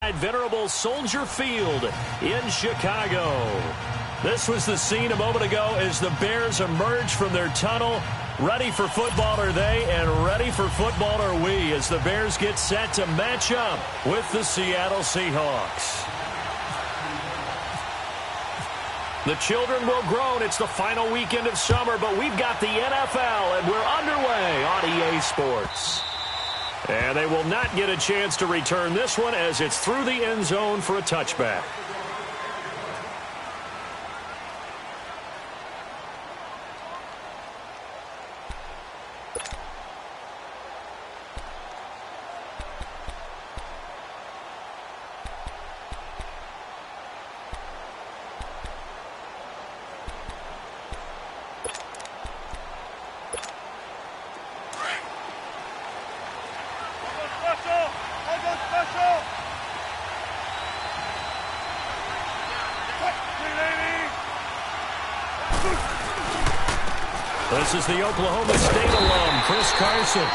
Venerable Soldier Field in Chicago. This was the scene a moment ago as the Bears emerged from their tunnel. Ready for football are they, and ready for football are we as the Bears get set to match up with the Seattle Seahawks. The children will groan. It's the final weekend of summer, but we've got the NFL, and we're underway on EA Sports. And they will not get a chance to return this one as it's through the end zone for a touchback. This is the Oklahoma State alum, Chris Carson.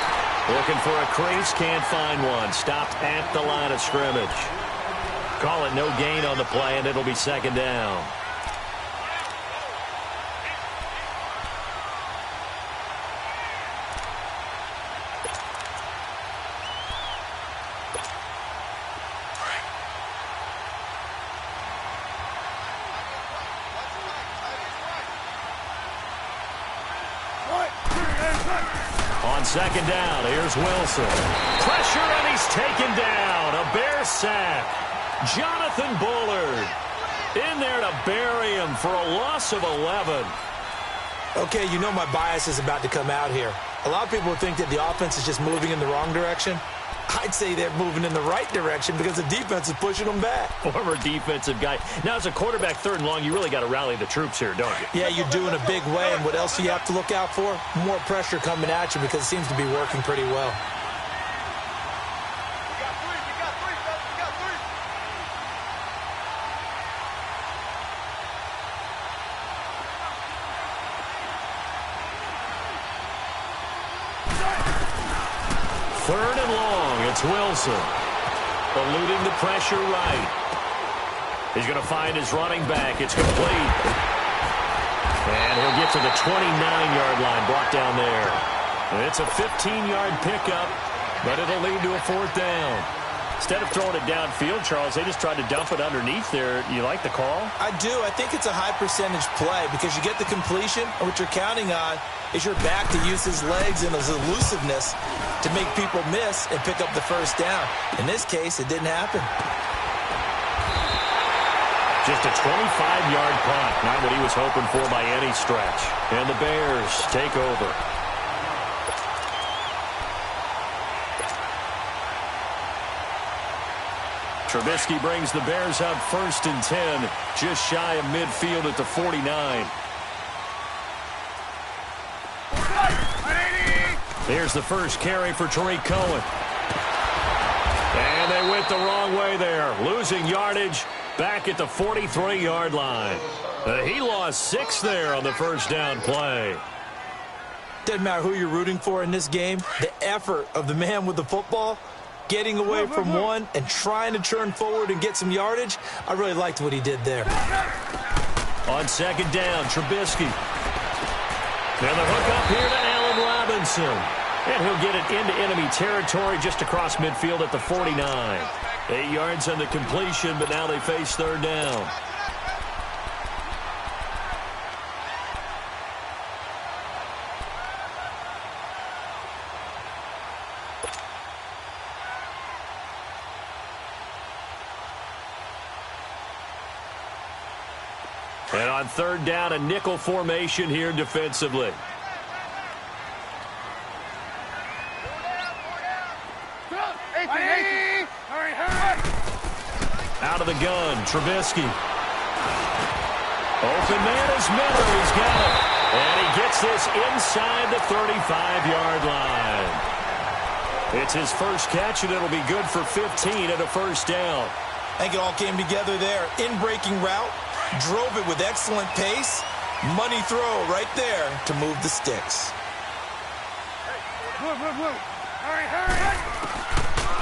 Looking for a crease, can't find one. Stopped at the line of scrimmage. Call it no gain on the play, and it'll be second down. Second down, here's Wilson. Pressure, and he's taken down. A Bear sack. Jonathan Bullard in there to bury him for a loss of 11. Okay, you know my bias is about to come out here. A lot of people think that the offense is just moving in the wrong direction. I'd say they're moving in the right direction because the defense is pushing them back. Former defensive guy. Now, as a quarterback, third and long, you really got to rally the troops here, don't you? Yeah, you do in a big way. And what else do you have to look out for? More pressure coming at you because it seems to be working pretty well. Third and long, it's Wilson. Eluding the pressure right. He's going to find his running back. It's complete. And he'll get to the 29-yard line, brought down there. It's a 15-yard pickup, but it'll lead to a fourth down. Instead of throwing it downfield, Charles, they just tried to dump it underneath there. You like the call? I do. I think it's a high-percentage play because you get the completion, and what you're counting on is your back to use his legs and his elusiveness to make people miss and pick up the first down. In this case, it didn't happen. Just a 25-yard punt, not what he was hoping for by any stretch. And the Bears take over. Trubisky brings the Bears up 1st and 10, just shy of midfield at the 49. Here's the first carry for Tariq Cohen. And they went the wrong way there, losing yardage back at the 43-yard line. He lost 6 there on the first down play. Doesn't matter who you're rooting for in this game, the effort of the man with the football, getting away from one and trying to turn forward and get some yardage, I really liked what he did there. On second down, Trubisky. And the hook up here to Allen Robinson. And he'll get it into enemy territory just across midfield at the 49. 8 yards on the completion, but now they face third down. And on third down, a nickel formation here defensively. Out of the gun, Trubisky. Open man is Miller. He's got it. And he gets this inside the 35-yard line. It's his first catch, and it'll be good for 15 at a first down. I think it all came together there. In-breaking route, drove it with excellent pace. Money throw right there to move the sticks. Hurry.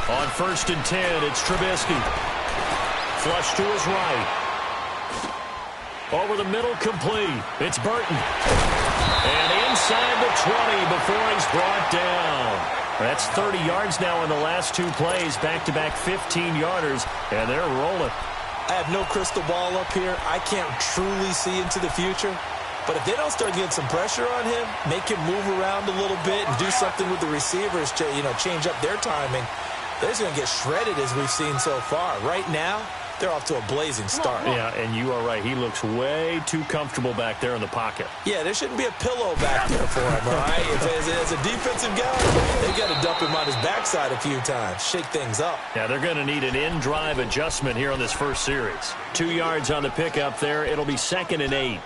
On 1st and 10, it's Trubisky. Flush to his right. Over the middle, complete. It's Burton. And inside the 20 before he's brought down. That's 30 yards now in the last two plays. Back-to-back 15-yarders, and they're rolling. I have no crystal ball up here. I can't truly see into the future. But if they don't start getting some pressure on him, make him move around a little bit and do something with the receivers to, change up their timing, they're just going to get shredded as we've seen so far. Right now, they're off to a blazing start. Yeah, and you are right. He looks way too comfortable back there in the pocket. Yeah, there shouldn't be a pillow back there for him, all right? As a defensive guy, they've got to dump him on his backside a few times, shake things up. Yeah, they're going to need an in-drive adjustment here on this first series. 2 yards on the pickup there. It'll be 2nd and 8.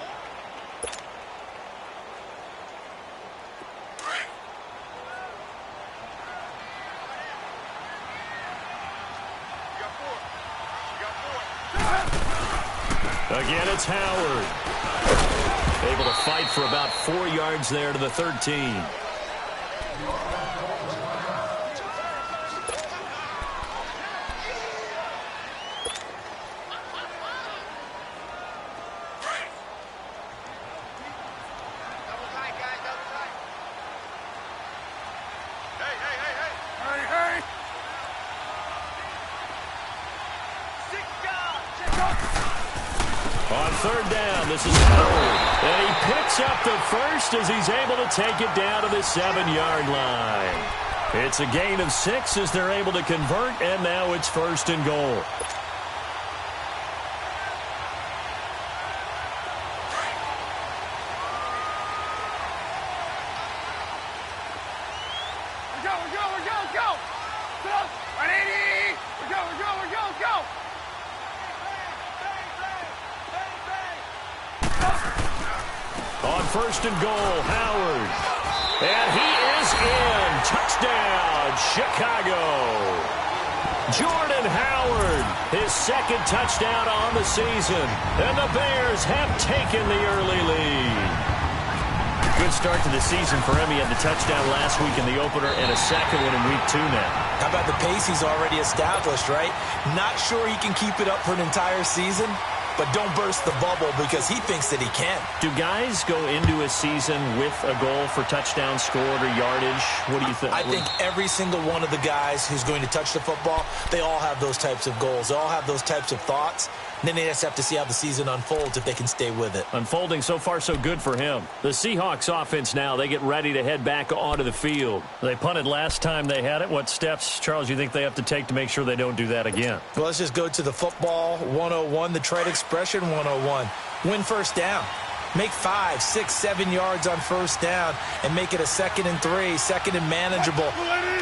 Again, it's Howard. Able to fight for about 4 yards there to the 13. On 3rd down, this is Howard. And he picks up the first as he's able to take it down to the 7-yard line. It's a gain of 6 as they're able to convert, and now it's 1st and goal. On 1st and goal, Howard. And he is in. Touchdown, Chicago. Jordan Howard, his 2nd touchdown on the season. And the Bears have taken the early lead. Good start to the season for him. He had the touchdown last week in the opener and a 2nd one in week 2 now. How about the pace he's already established, right? Not sure he can keep it up for an entire season, but don't burst the bubble because he thinks that he can. Do guys go into a season with a goal for touchdowns scored or yardage? What do you think? I think every single one of the guys who's going to touch the football, they all have those types of goals. They all have those types of thoughts. And then they just have to see how the season unfolds if they can stay with it. Unfolding so far so good for him. The Seahawks offense now, they get ready to head back onto the field. They punted last time they had it. What steps, Charles, you think they have to take to make sure they don't do that again? Well, let's just go to the football 101, the trade expression 101. Win 1st down. Make 5, 6, 7 yards on 1st down and make it a 2nd and 3, 2nd and manageable.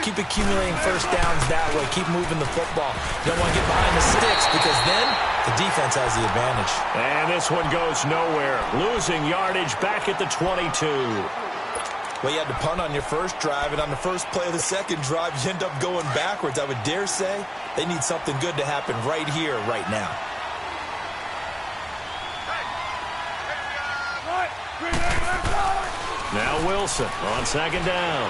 Keep accumulating 1st downs that way. Keep moving the football. You don't want to get behind the sticks because then the defense has the advantage. And this one goes nowhere. Losing yardage back at the 22. Well, you had to punt on your first drive, and on the first play of the second drive, you end up going backwards. I would dare say they need something good to happen right here, right now. Now Wilson on 2nd down.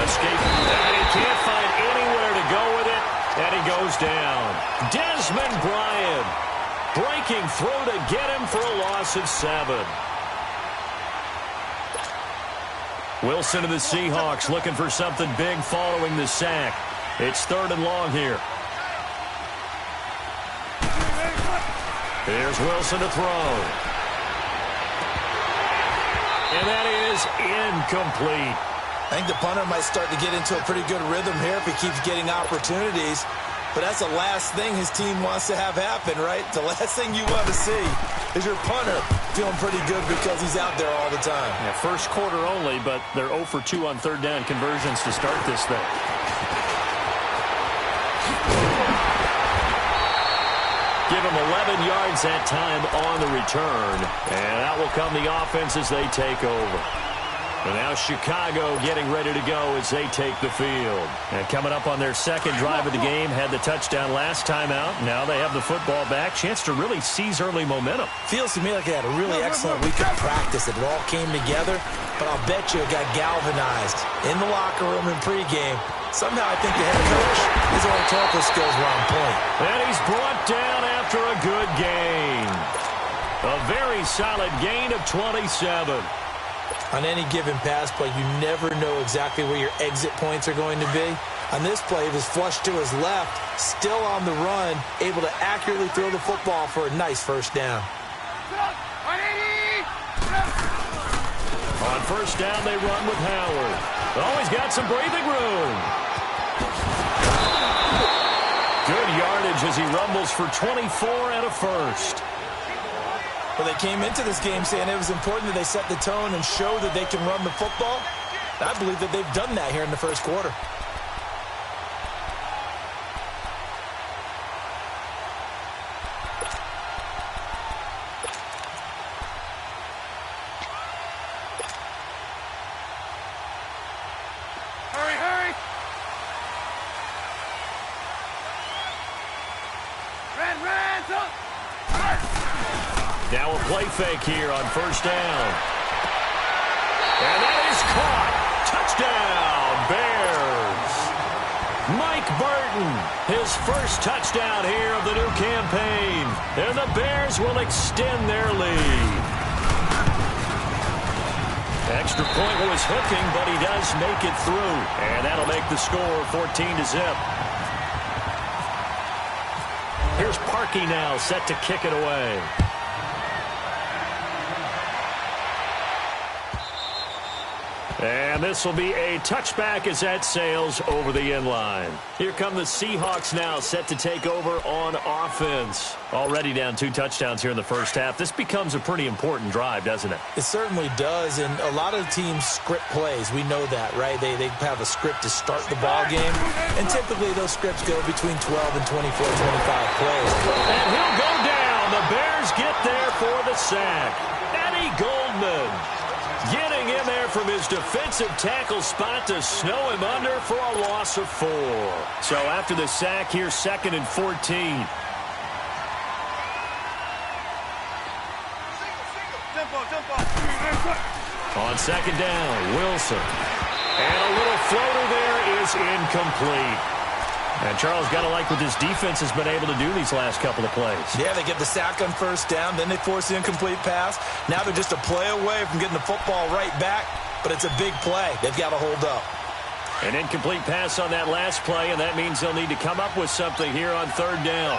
Escape. And he can't find anywhere to go with it. And he goes down. Desmond Bryant breaking through to get him for a loss of 7. Wilson of the Seahawks looking for something big following the sack. It's 3rd and long here. Here's Wilson to throw. And that is incomplete. I think the punter might start to get into a pretty good rhythm here if he keeps getting opportunities. But that's the last thing his team wants to have happen, right? The last thing you want to see is your punter feeling pretty good because he's out there all the time. Yeah, first quarter only, but they're 0 for 2 on 3rd down conversions to start this thing. Give him 11 yards that time on the return. And out will come the offense as they take over. And now Chicago getting ready to go as they take the field. And coming up on their 2nd drive of the game, had the touchdown last time out. Now they have the football back. Chance to really seize early momentum. Feels to me like they had a really excellent week of practice. It all came together. But I'll bet you it got galvanized in the locker room in pregame. Somehow I think the head coach, his oratorical skills were on point. And he's brought brought down after a good gain. A very solid gain of 27. On any given pass play, you never know exactly where your exit points are going to be. On this play, he was flushed to his left, still on the run, able to accurately throw the football for a nice first down. On first down, they run with Howard. Oh, he's got some breathing room. Good yardage as he rumbles for 24 and a first. Well, they came into this game saying it was important that they set the tone and show that they can run the football. I believe that they've done that here in the first quarter. Now a play fake here on first down. And that is caught. Touchdown, Bears. Mike Burton, his first touchdown here of the new campaign. And the Bears will extend their lead. Extra point was hooking, but he does make it through. And that'll make the score 14-0. Here's Parkey now, set to kick it away. And this will be a touchback as that sails over the end line. Here come the Seahawks now, set to take over on offense. Already down 2 touchdowns here in the first half. This becomes a pretty important drive, doesn't it? It certainly does, and a lot of teams script plays. We know that, right? They have a script to start the ball game, and typically those scripts go between 12 and 24, 25 plays. And he'll go down. The Bears get there for the sack. Eddie Goldman getting in there from his defensive tackle spot to snow him under for a loss of 4. So after the sack, here's 2nd and 14. On second down, Wilson. And a little floater there is incomplete. And Charles, got to like what this defense has been able to do these last couple of plays. Yeah, they get the sack on first down, then they force the incomplete pass. Now they're just a play away from getting the football right back, but it's a big play. They've got to hold up. An incomplete pass on that last play, and that means they'll need to come up with something here on third down.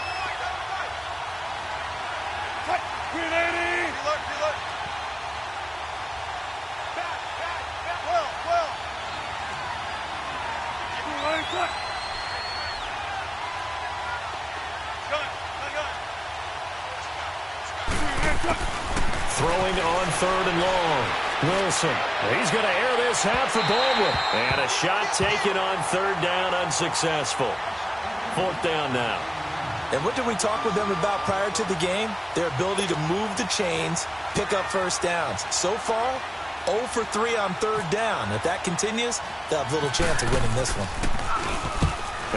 Throwing on third and long. Wilson. He's going to air this out for Baldwin. And a shot taken on third down, unsuccessful. 4th down now. And what did we talk with them about prior to the game? Their ability to move the chains, pick up first downs. So far, 0 for 3 on third down. If that continues, they'll have little chance of winning this one.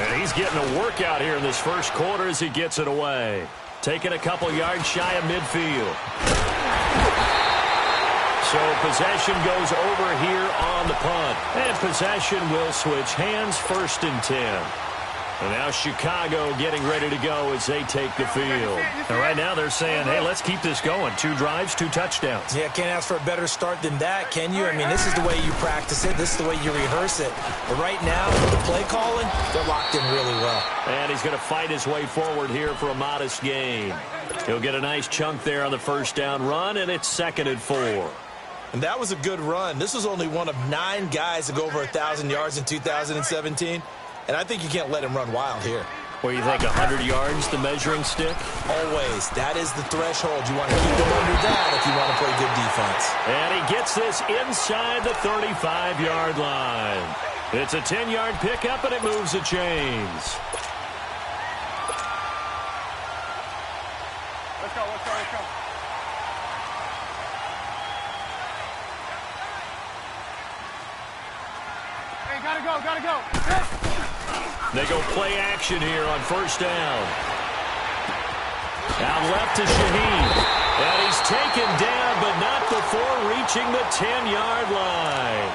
And he's getting a workout here in this first quarter as he gets it away. Taking a couple yards shy of midfield. So possession goes over here on the punt. And possession will switch hands, 1st and 10. And now Chicago getting ready to go as they take the field. And right now they're saying, hey, let's keep this going. 2 drives, 2 touchdowns. Yeah, can't ask for a better start than that, can you? I mean, this is the way you practice it. This is the way you rehearse it. But right now, the play calling, they're locked in really well. And he's going to fight his way forward here for a modest gain. He'll get a nice chunk there on the first down run, and it's 2nd and 4. And that was a good run. This was only one of 9 guys to go over 1,000 yards in 2017. And I think you can't let him run wild here. Well, you think 100 yards, the measuring stick? Always. That is the threshold. You want to keep him under that if you want to play good defense. And he gets this inside the 35-yard line. It's a 10-yard pickup, and it moves the chains. Let's go, let's go, let's go. Hey, gotta go, gotta go. They go play action here on first down. Now left to Shaheen. And he's taken down, but not before reaching the 10-yard line.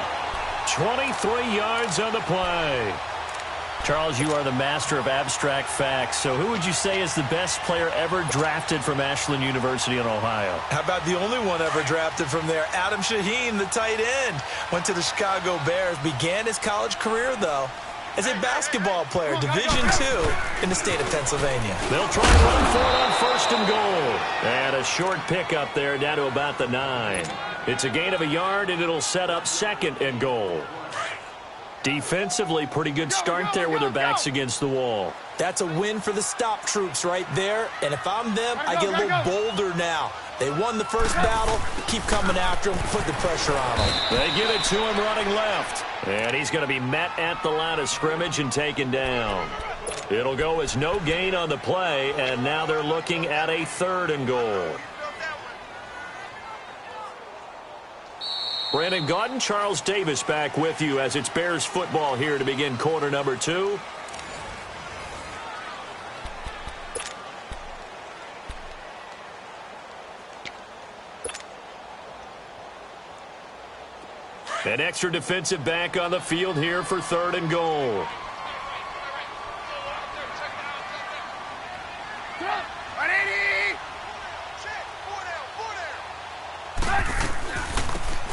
23 yards on the play. Charles, you are the master of abstract facts. So who would you say is the best player ever drafted from Ashland University in Ohio? How about the only one ever drafted from there? Adam Shaheen, the tight end. Went to the Chicago Bears. Began his college career, though, as a basketball player, Division II in the state of Pennsylvania. They'll try and run for it on 1st and goal. And a short pickup there down to about the 9. It's a gain of a yard, and it'll set up 2nd and goal. Defensively, pretty good start there with their backs against the wall. That's a win for the stop troops right there. And if I'm them, I get a little bolder now. They won the first battle. Keep coming after him. Put the pressure on him. They give it to him running left. And he's going to be met at the line of scrimmage and taken down. It'll go as no gain on the play, and now they're looking at a 3rd and goal. Brandon Gaudin, Charles Davis back with you as it's Bears football here to begin quarter number 2. An extra defensive back on the field here for 3rd and goal.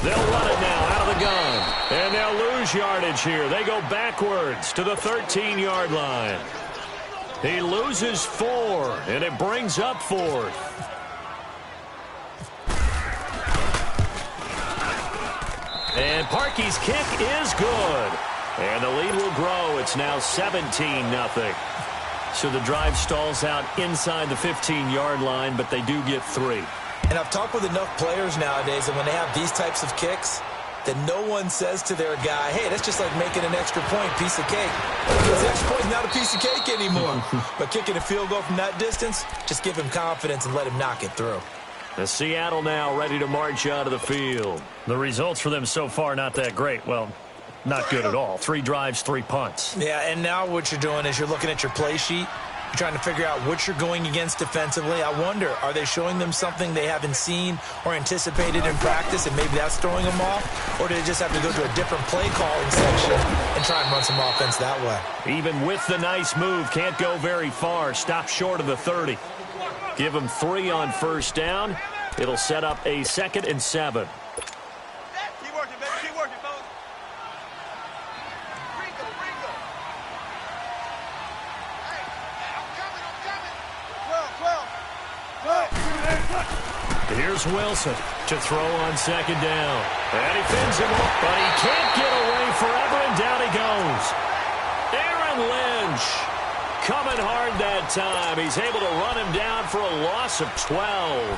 They'll run it now out of the gun. And they'll lose yardage here. They go backwards to the 13-yard line. He loses 4, and it brings up 4th. And Parkey's kick is good. And the lead will grow. It's now 17-0. So the drive stalls out inside the 15-yard line, but they do get 3. And I've talked with enough players nowadays that when they have these types of kicks, that no one says to their guy, hey, that's just like making an extra point, piece of cake. Because the extra point is not a piece of cake anymore. But kicking a field goal from that distance, just give him confidence and let him knock it through. The Seattle now ready to march out of the field. The results for them so far not that great. Well, not good at all. 3 drives, 3 punts. Yeah, and now what you're doing is you're looking at your play sheet. You're trying to figure out what you're going against defensively. I wonder, are they showing them something they haven't seen or anticipated in practice, and maybe that's throwing them off? Or do they just have to go to a different play calling section and try and run some offense that way? Even with the nice move, can't go very far. Stop short of the 30. Give them 3 on 1st down. It'll set up a 2nd and 7. Keep working, baby. Keep working, fellas. Here's Wilson to throw on 2nd down. And he fins him up, but he can't get away forever, and down he goes. Aaron Lynch coming hard that time. He's able to run him down for a loss of 12.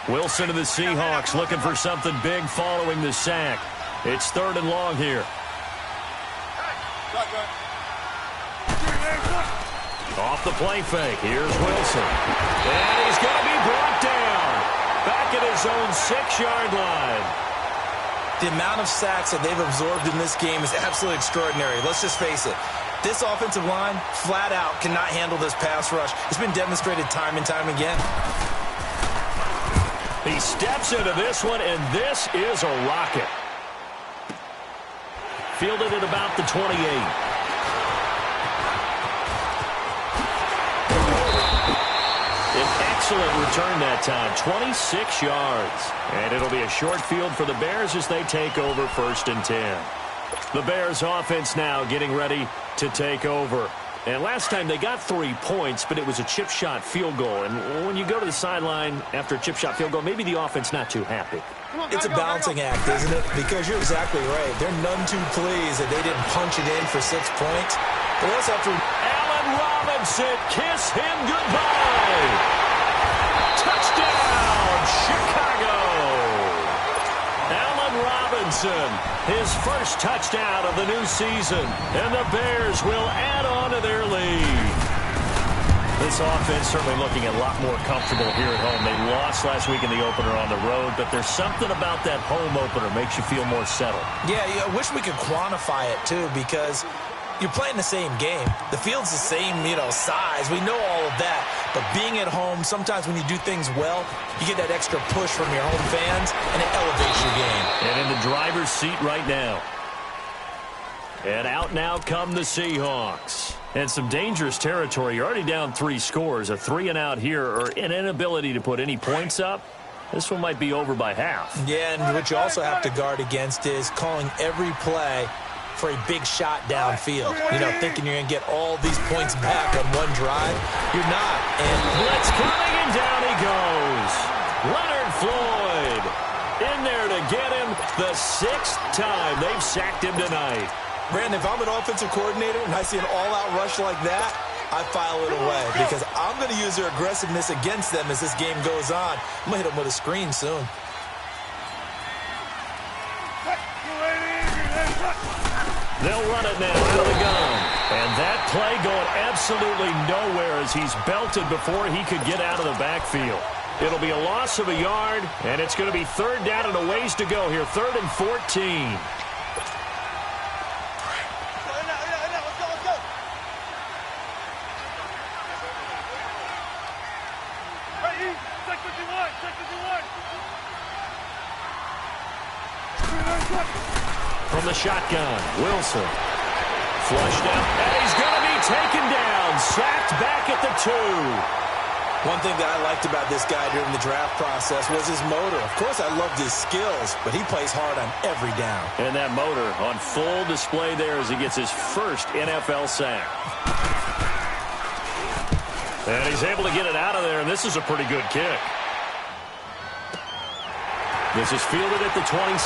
Wilson to the Seahawks looking for something big following the sack. It's 3rd and long here. Off the play fake. Here's Wilson. And he's going to be brought down. Back at his own 6-yard line. The amount of sacks that they've absorbed in this game is absolutely extraordinary. Let's just face it. This offensive line, flat out, cannot handle this pass rush. It's been demonstrated time and time again. He steps into this one, and this is a rocket. Fielded at about the 28. An excellent return that time, 26 yards. And it'll be a short field for the Bears as they take over 1st and 10. The Bears offense now getting ready to take over. And last time they got 3 points, but it was a chip shot field goal. And when you go to the sideline after a chip shot field goal, maybe the offense not too happy. It's a balancing act, isn't it? Because you're exactly right. They're none too pleased that they didn't punch it in for 6 points. But also have to... Allen Robinson, kiss him goodbye. Touchdown, Chicago. Allen Robinson, his first touchdown of the new season. And the Bears will add on to their lead. This offense certainly looking a lot more comfortable here at home. They lost last week in the opener on the road, but there's something about that home opener makes you feel more settled. Yeah, I wish we could quantify it, too, because you're playing the same game. The field's the same, size. We know all of that. But being at home, sometimes when you do things well, you get that extra push from your home fans, and it elevates your game. And in the driver's seat right now. And out now come the Seahawks. And some dangerous territory. You're already down 3 scores. A 3-and-out here, or an inability to put any points up. This one might be over by half. Yeah, and what you also have to guard against is calling every play for a big shot downfield. Thinking you're going to get all these points back on one drive. You're not. And blitz coming, and down he goes. Leonard Floyd in there to get him the 6th time they've sacked him tonight. Brandon, if I'm an offensive coordinator and I see an all-out rush like that, I file it away because I'm going to use their aggressiveness against them as this game goes on. I'm going to hit them with a screen soon. They'll run it now out of the gun. And that play going absolutely nowhere as he's belted before he could get out of the backfield. It'll be a loss of a yard, and it's going to be 3rd down and a ways to go here. 3rd and 14. From the shotgun, Wilson. Flushed out, and he's going to be taken down. Sacked back at the 2. One thing that I liked about this guy during the draft process was his motor. Of course, I loved his skills, but he plays hard on every down. And that motor on full display there as he gets his first NFL sack. And he's able to get it out of there, and this is a pretty good kick. This is fielded at the 27.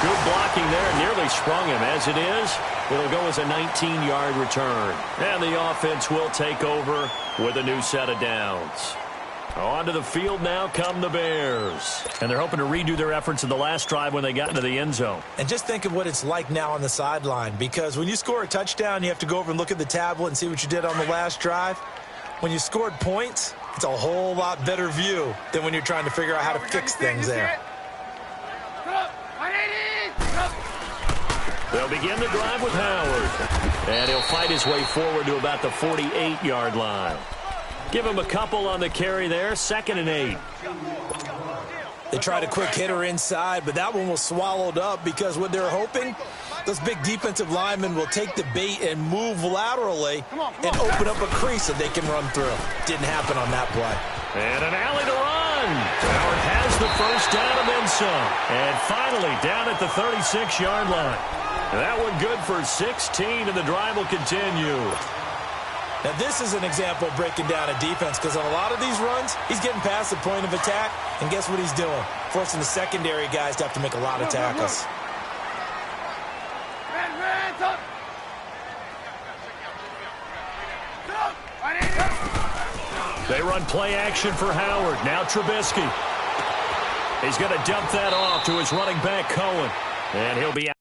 Good blocking there, nearly sprung him. As it is, it'll go as a 19-yard return. And the offense will take over with a new set of downs. Onto the field now come the Bears. And they're hoping to redo their efforts in the last drive when they got into the end zone. And just think of what it's like now on the sideline, because when you score a touchdown, you have to go over and look at the tablet and see what you did on the last drive. When you scored points, it's a whole lot better view than when you're trying to figure out how to fix things there. They'll begin the drive with Howard. And he'll fight his way forward to about the 48-yard line. Give him a couple on the carry there. 2nd and 8. They tried a quick hitter inside, but that one was swallowed up because what they're hoping, those big defensive linemen will take the bait and move laterally and open up a crease that they can run through. Didn't happen on that play. And an alley to run. Howard has the first down and then some. And finally down at the 36-yard line. That one good for 16, and the drive will continue. Now, this is an example of breaking down a defense because on a lot of these runs, he's getting past the point of attack, and guess what he's doing? Forcing the secondary guys to have to make a lot of tackles. They run play action for Howard. Now Trubisky. He's going to dump that off to his running back, Cohen. And he'll be out.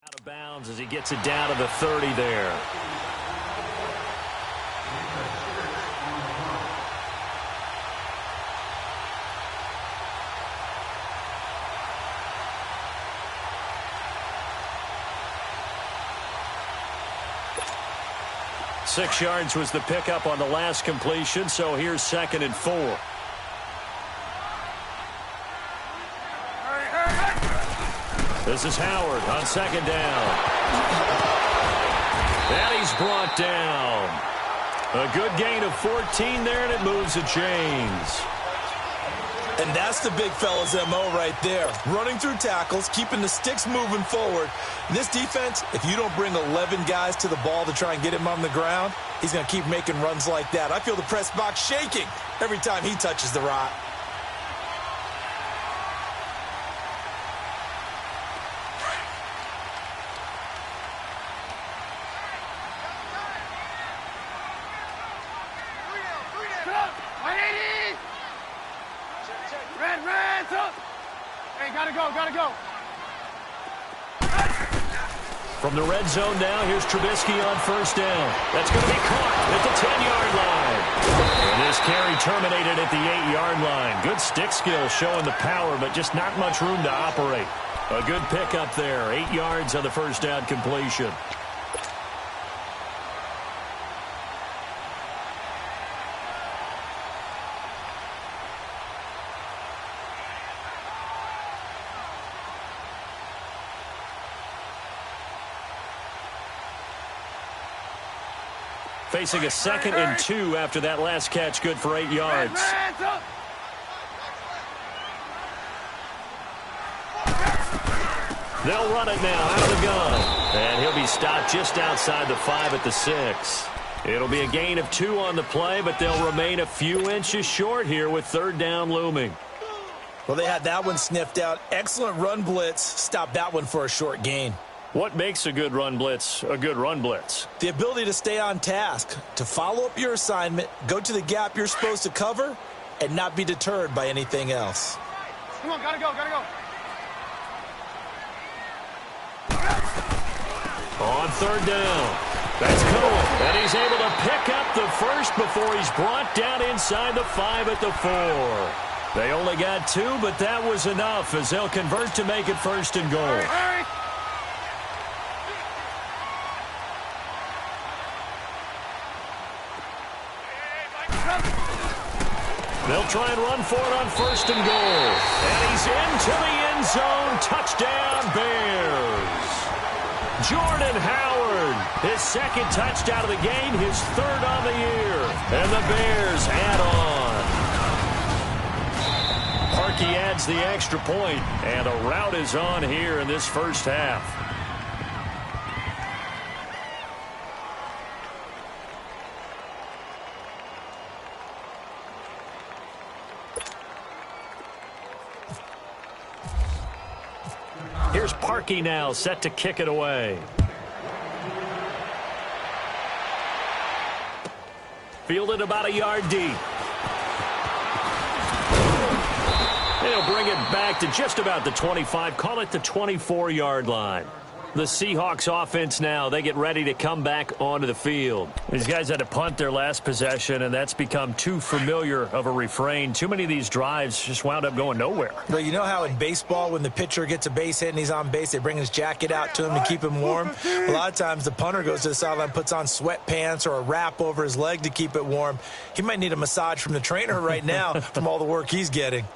Out of bounds as he gets it down to the 30 there. Six yards was the pickup on the last completion, so here's 2nd and 4. This is Howard on 2nd down. And he's brought down. A good gain of 14 there, and it moves the chains. And that's the big fella's MO right there. Running through tackles, keeping the sticks moving forward. This defense, if you don't bring 11 guys to the ball to try and get him on the ground, he's going to keep making runs like that. I feel the press box shaking every time he touches the rock. Gotta go. From the red zone now, here's Trubisky on first down. That's going to be caught at the 10-yard line. And this carry terminated at the 8-yard line. Good stick skill showing the power, but just not much room to operate. A good pickup there. 8 yards on the first down completion. Facing a 2nd and 2 after that last catch, good for 8 yards. They'll run it now out of the gun. And he'll be stopped just outside the 5 at the 6. It'll be a gain of 2 on the play, but they'll remain a few inches short here with 3rd down looming. Well, they had that one sniffed out. Excellent run blitz. Stopped that one for a short gain. What makes a good run blitz a good run blitz? The ability to stay on task, to follow up your assignment, go to the gap you're supposed to cover, and not be deterred by anything else. Come on, gotta go. On 3rd down. That's Cohen. And he's able to pick up the first before he's brought down inside the 5 at the 4. They only got 2, but that was enough as they'll convert to make it 1st and goal. Hurry. They'll try and run for it on 1st and goal. And he's into the end zone. Touchdown, Bears. Jordan Howard, his 2nd touchdown of the game, his 3rd on the year. And the Bears add on. Parkey adds the extra point, and a rout is on here in this first half. Here's Parkey now, set to kick it away. Fielded about a yard deep. They'll bring it back to just about the 25, call it the 24-yard line. The Seahawks offense now, they get ready to come back onto the field. These guys had to punt their last possession, and that's become too familiar of a refrain. Too many of these drives just wound up going nowhere. Well, you know how in baseball when the pitcher gets a base hit and he's on base, they bring his jacket out to him to keep him warm? A lot of times the punter goes to the sideline, puts on sweatpants or a wrap over his leg to keep it warm. He might need a massage from the trainer right now from all the work he's getting.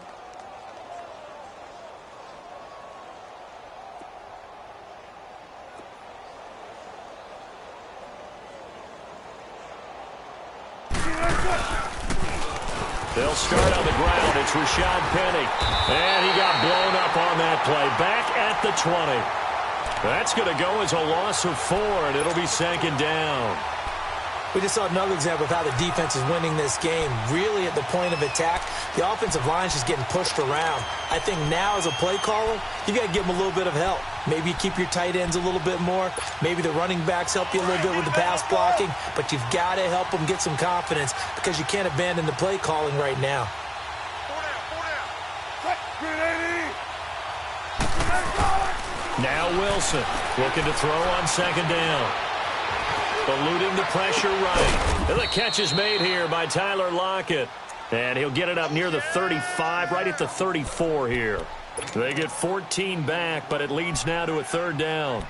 They'll start on the ground. It's Rashad Penny. And he got blown up on that play. Back at the 20. That's going to go as a loss of 4, and it'll be 2nd down. We just saw another example of how the defense is winning this game. Really at the point of attack, the offensive line is just getting pushed around. I think now as a play caller, you got to give them a little bit of help. Maybe you keep your tight ends a little bit more. Maybe the running backs help you a little bit with the pass blocking. But you've got to help them get some confidence because you can't abandon the play calling right now. Now Wilson looking to throw on 2nd down. Eluding the pressure right. And the catch is made here by Tyler Lockett. And he'll get it up near the 35, right at the 34 here. They get 14 back, but it leads now to a 3rd down.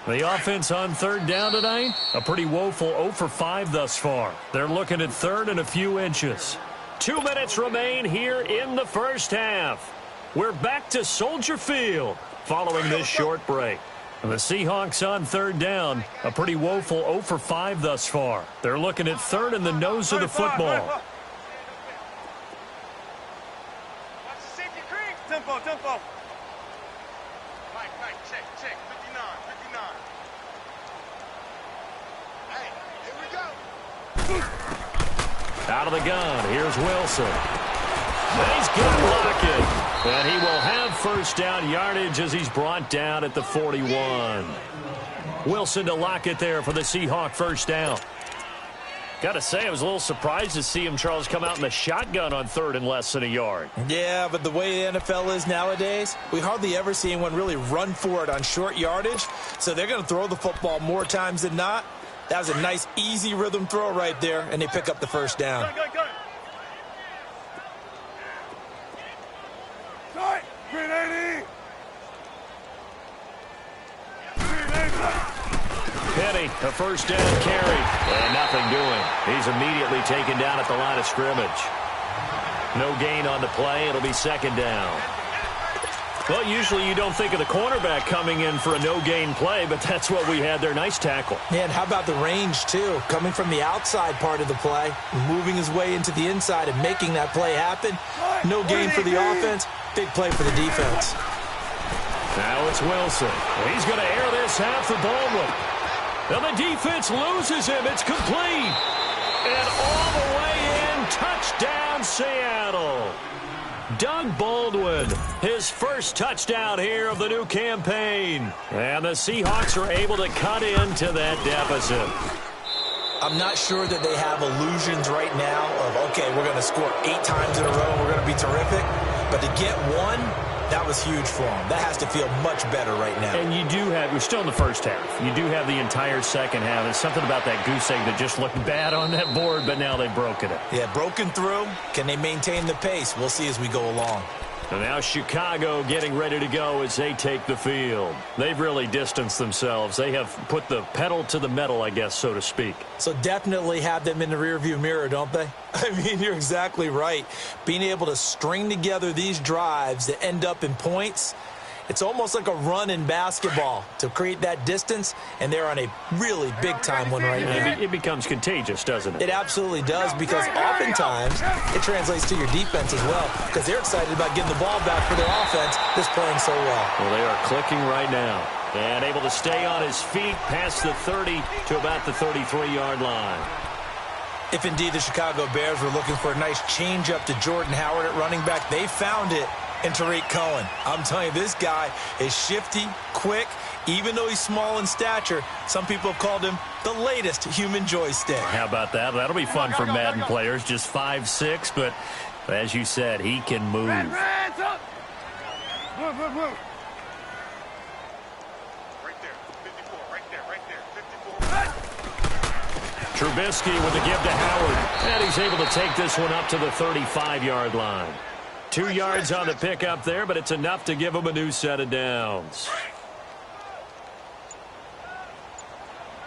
The offense on 3rd down tonight, a pretty woeful 0 for 5 thus far. They're looking at 3rd and a few inches. 2 minutes remain here in the first half. We're back to Soldier Field following this short break. The Seahawks on third down. A pretty woeful 0 for 5 thus far. They're looking at third in the nose of the football. Tempo, tempo. Mike, check, 59. Hey, here we go. Out of the gun, here's Wilson. And he's got Lockett. And he will have first down yardage as he's brought down at the 41. Wilson to Lockett there for the Seahawk first down. Got to say, I was a little surprised to see him, Charles, come out in the shotgun on third and less than a yard. Yeah, but the way the NFL is nowadays, we hardly ever see anyone really run for it on short yardage. So they're going to throw the football more times than not. That was a nice, easy rhythm throw right there, and they pick up the first down. Go. Green 80. Penny, a first down carry, and nothing doing. He's immediately taken down at the line of scrimmage. No gain on the play. It'll be second down. Well, usually you don't think of the cornerback coming in for a no-gain play, but that's what we had there. Nice tackle. Yeah, and how about the range, too? Coming from the outside part of the play, moving his way into the inside and making that play happen. No gain for the offense, big play for the defense. Now it's Wilson. He's going to air this out for Baldwin. And the defense loses him. It's complete. And all the way in, touchdown Seattle. Doug Baldwin, his first touchdown here of the new campaign. And the Seahawks are able to cut into that deficit. I'm not sure that they have illusions right now of, okay, we're going to score 8 times in a row, we're going to be terrific. But to get one, that was huge for them. That has to feel much better right now. And you do have, we're still in the first half. You do have the entire second half. There's something about that goose egg that just looked bad on that board, but now they've broken it. Yeah, broken through. Can they maintain the pace? We'll see as we go along. And now Chicago getting ready to go as they take the field. They've really distanced themselves. They have put the pedal to the metal, I guess, so to speak. So definitely have them in the rearview mirror, don't they? I mean, you're exactly right. Being able to string together these drives that end up in points, it's almost like a run in basketball to create that distance, and they're on a really big-time one right now. It becomes contagious, doesn't it? It absolutely does, because oftentimes it translates to your defense as well, because they're excited about getting the ball back for their offense that's playing so well. Well, they are clicking right now. And able to stay on his feet past the 30 to about the 33-yard line. If indeed the Chicago Bears were looking for a nice change-up to Jordan Howard at running back, they found it in Tariq Cohen. I'm telling you, this guy is shifty, quick. Even though he's small in stature, some people have called him the latest human joystick. How about that? That'll be fun for Madden players. Just 5'6", but as you said, he can move. Hands up. Move. Right there, 54, right there, 54. Trubisky with the give to Howard. And he's able to take this one up to the 35-yard line. 2 yards on the pickup there, but it's enough to give him a new set of downs.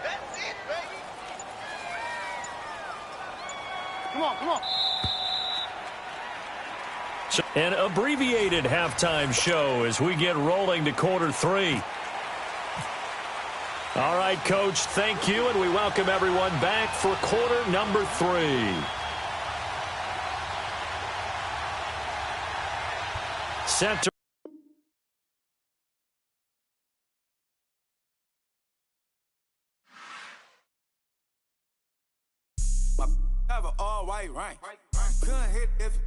That's it, baby. Come on. An abbreviated halftime show as we get rolling to quarter 3. All right, Coach, thank you, and we welcome everyone back for quarter number 3. Center. Have an all-white rank. Couldn't hit if